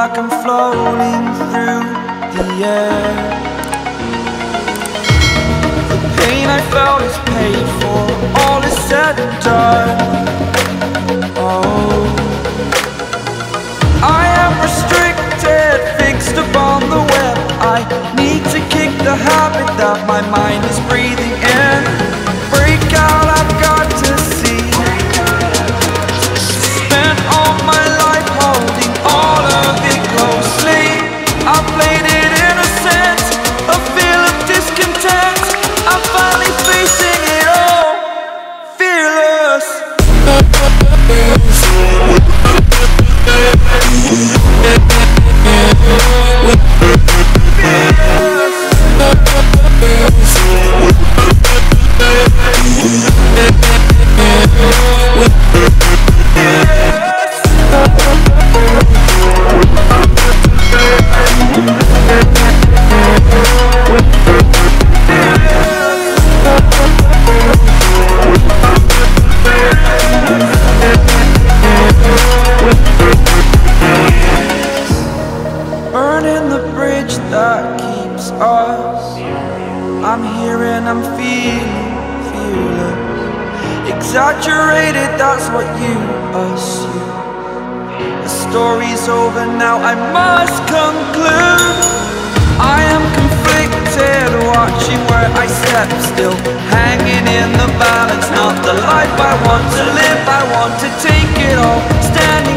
like I'm floating through the air. The pain I felt is paid for, all is said and done. Oh, I am restricted, fixed upon the web. I need to kick the habit that my mind is breathing in. Break out, I've got to see. Spent all my life holding all of it closely. I played it innocent, a feel of discontent. I'm finally facing it all, fearless. Burning the bridge that keeps us. I'm here and I'm feeling fearless. Exaggerated, that's what you assume. The story's over now, I must conclude. I am conflicted, watching where I step still, hanging in the balance. Not the life I want to live, I want to take it all. Standing